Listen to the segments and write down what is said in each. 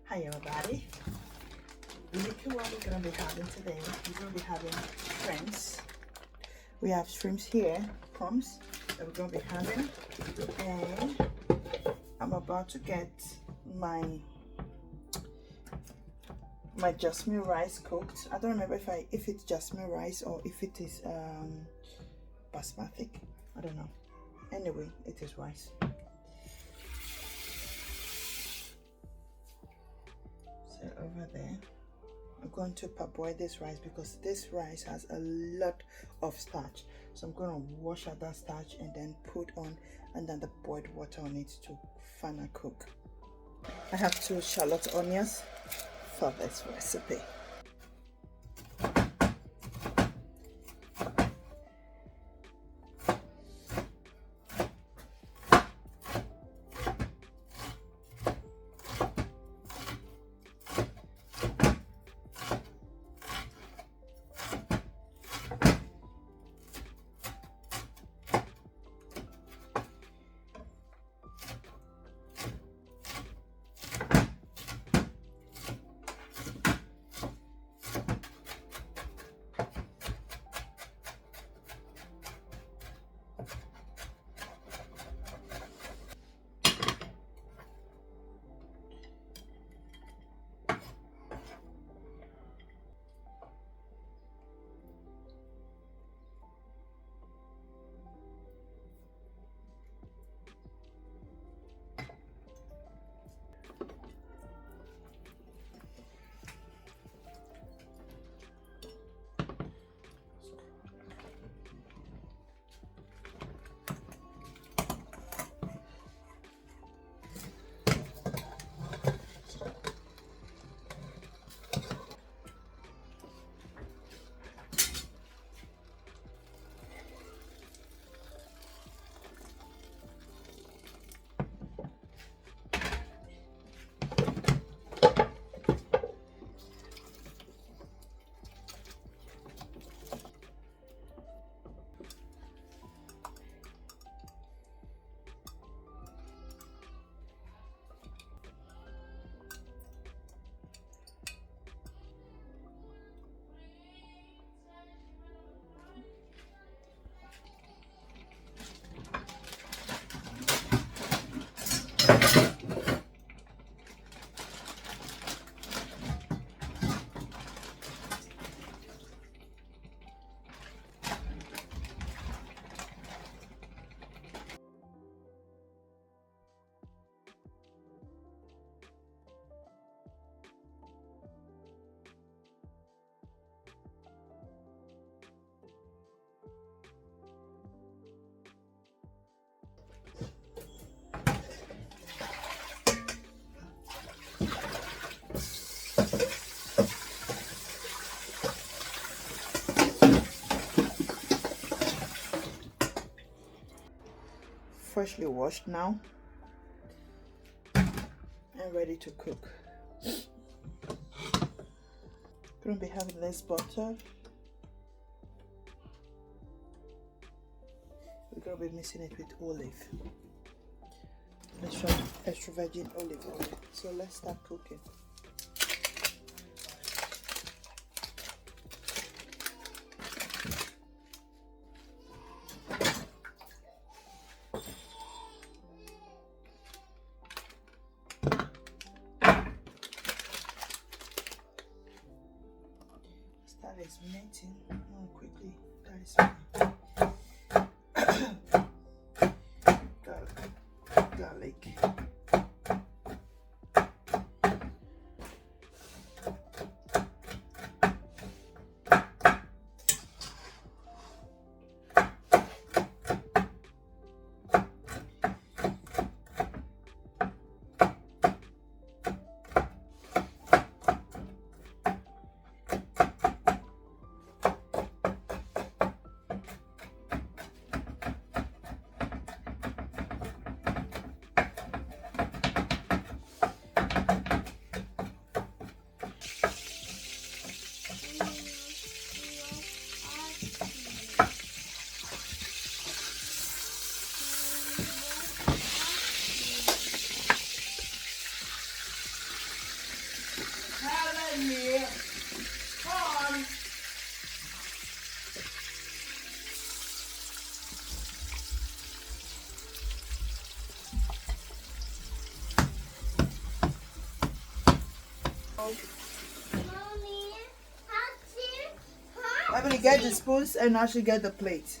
Hi everybody. Look at what we're going to be having today. We're going to be having shrimps. We have shrimps here, prawns that we're going to be having, and I'm about to get my jasmine rice cooked. I don't remember if it's jasmine rice or if it is basmati. I don't know. Anyway, it is rice. So over there, I'm going to parboil this rice because this rice has a lot of starch. So I'm going to wash out that starch and then put on and then the boiled water on it to final cook. I have 2 shallot onions for this recipe. Freshly washed now and ready to cook. Gonna be having less butter. We're gonna be mixing it with olive, extra virgin olive oil. So let's start cooking. That is melting more quickly. That is garlic. in here. Come on. I'm gonna get the spoons and I should get the plate.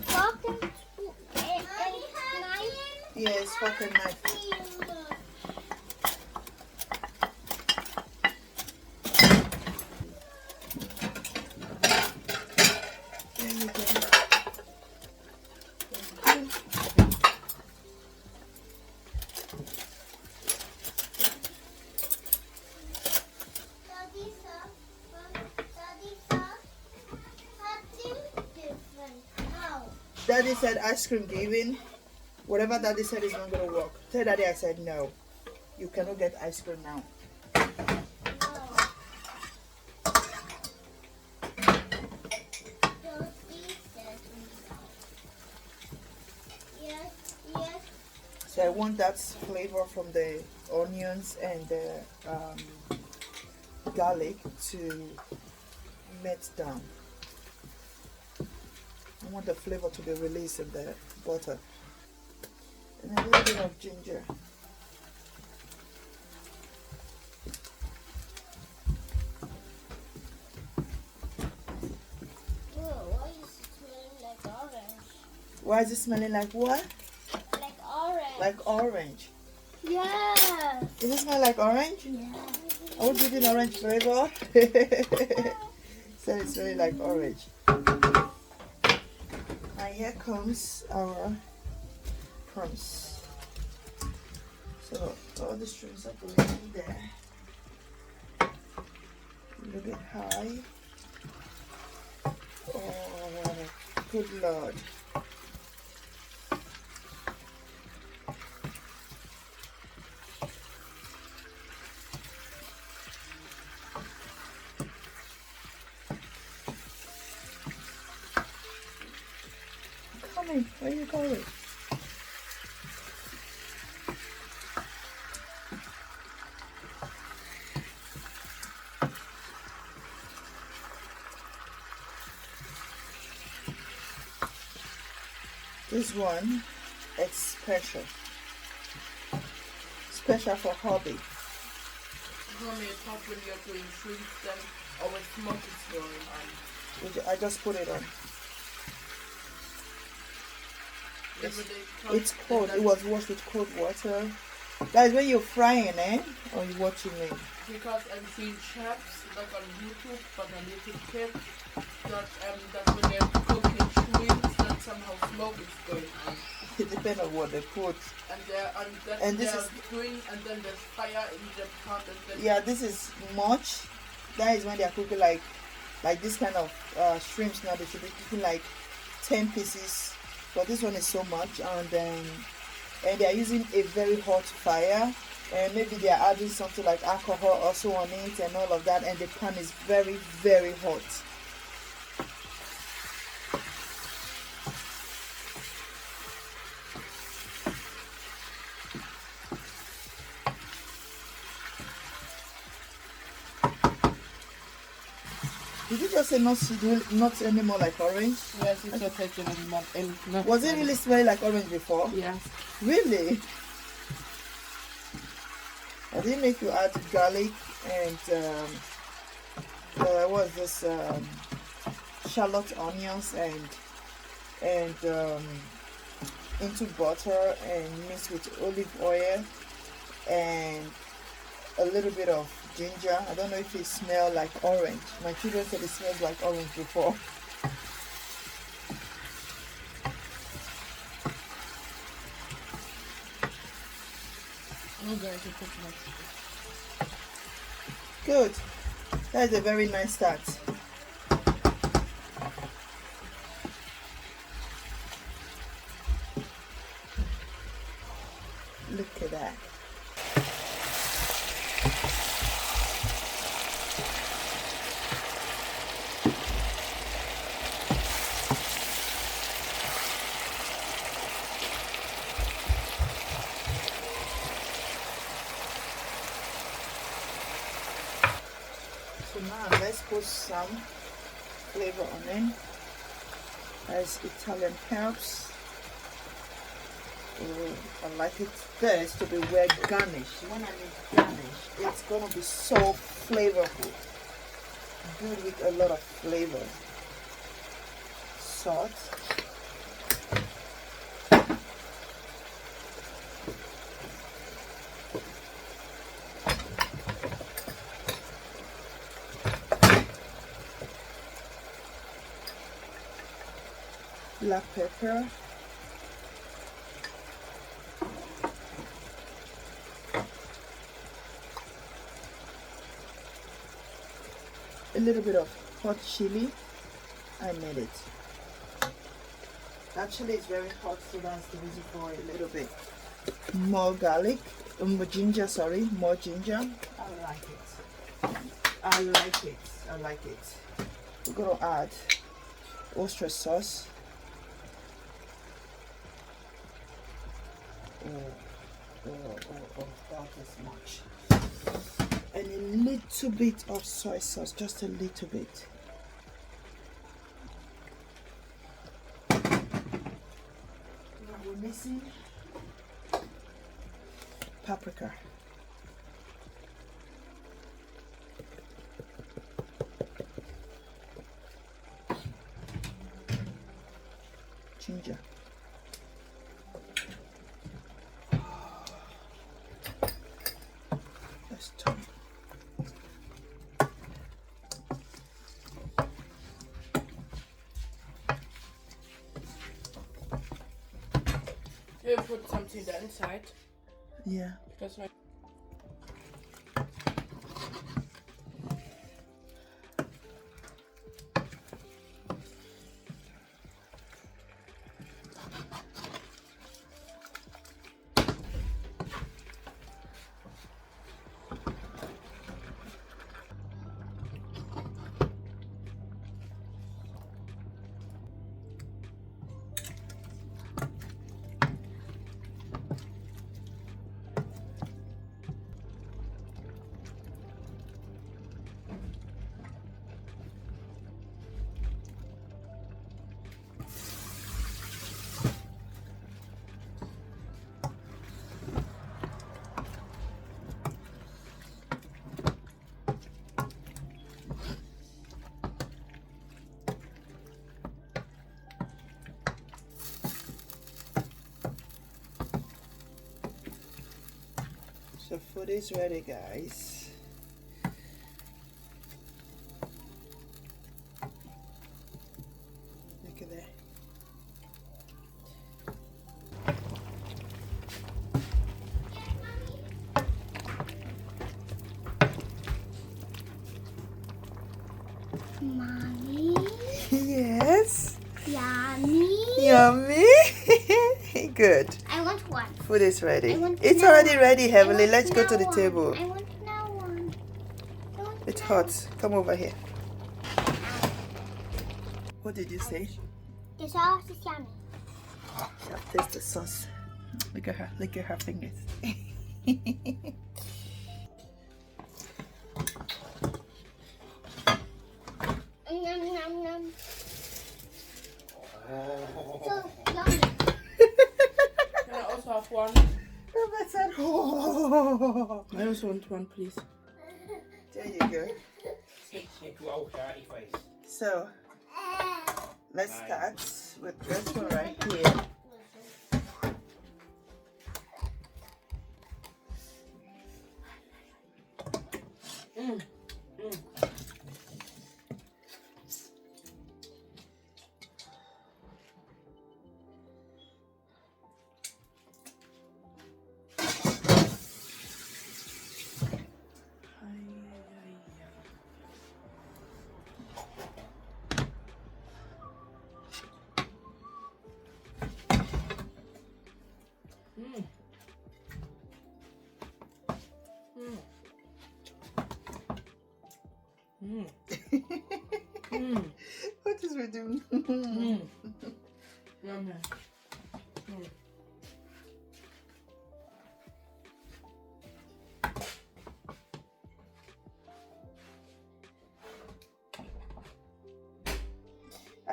Fork and spoon and knife. Yes, fork and knife. There you go. Daddy said ice cream giving. Whatever Daddy said is not gonna work. Tell Daddy I said no. You cannot get ice cream now. So I want that flavor from the onions and the garlic to melt down. I want the flavor to be released in the butter. And a little bit of ginger. Why is it smelling like what? Like orange. Like orange. Yes. Does it smell like orange? Yeah. I would give it orange flavor. So it's really like orange. And here comes our crumbs. So all the shrimps are going in there. A little bit high. Oh, good Lord. Coming, where are you going? This one, it's special. Special for hobby. Mommy, it's hot when you're doing shrimps, then our smoke is going on. I just put it on. It's cold. It was washed with cold water. That is when you're frying, eh? Or you watching it? Because I'm seeing chefs like on YouTube, but on YouTube tips that when they're cooking shrimps, that somehow smoke is going on. It depends on what they put. And this is doing, and then there's fire in the pot. And then yeah, this is much. That is when they are cooking like this kind of shrimps. Now they should be cooking like 10 pieces. But this one is so much, and they are using a very hot fire, and maybe they are adding something like alcohol also on it and all of that, and the pan is very, very hot. Did you just say not anymore like orange? yes, it's a taking and Was it really smelling like orange before? Yes. Really? I didn't make you add garlic and what was this shallot, onions and into butter and mix with olive oil and a little bit of ginger. I don't know if it smells like orange. My children said it smells like orange before. I'm going to put my Good. That is a very nice start. Look at that. So now let's put some flavor on it. As Italian herbs. Oh, I like it best to be well garnished. When I mean garnish, it's gonna be so flavorful. Good with a lot of flavor. Salt. Black pepper. A little bit of hot chili. I made it. Actually, it's very hot, so that's the reason for a little bit more garlic, more ginger. Sorry, more ginger. I like it. I like it. I like it. We're gonna add oyster sauce. Oh, that is much. And a little bit of soy sauce, just a little bit. Now we're missing paprika. Ginger. Let's turn. You put something there inside. Yeah. That's right. So food is ready, guys. Look at that. Mommy. Yes. Yummy. Yummy. Good. I want one. Food is ready. I want It's now already one. ready, I Heavenly. want Let's go to now the one. table. I want now one. I want It's now hot. Come over here. What did you say? The sauce is yummy. Yeah, taste the sauce. Look at her. Look at her fingers. Yum, yum, yum. So yummy. Can I also have one? Oh, that's it. Oh. I also want one, please. There you go. So let's start with this one right here. What is we doing? Yummy.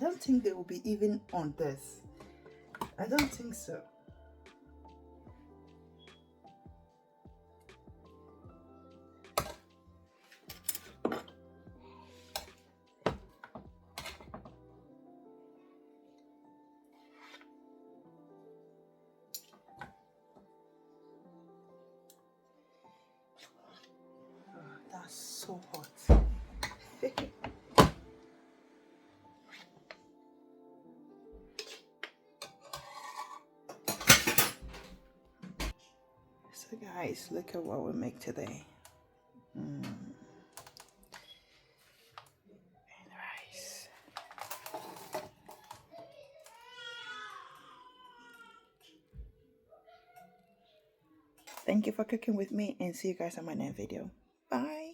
don't think they will be even on this. I don't think so. That's so hot. So guys, look at what we make today. Rice. Thank you for cooking with me, and see you guys on my next video. Bye.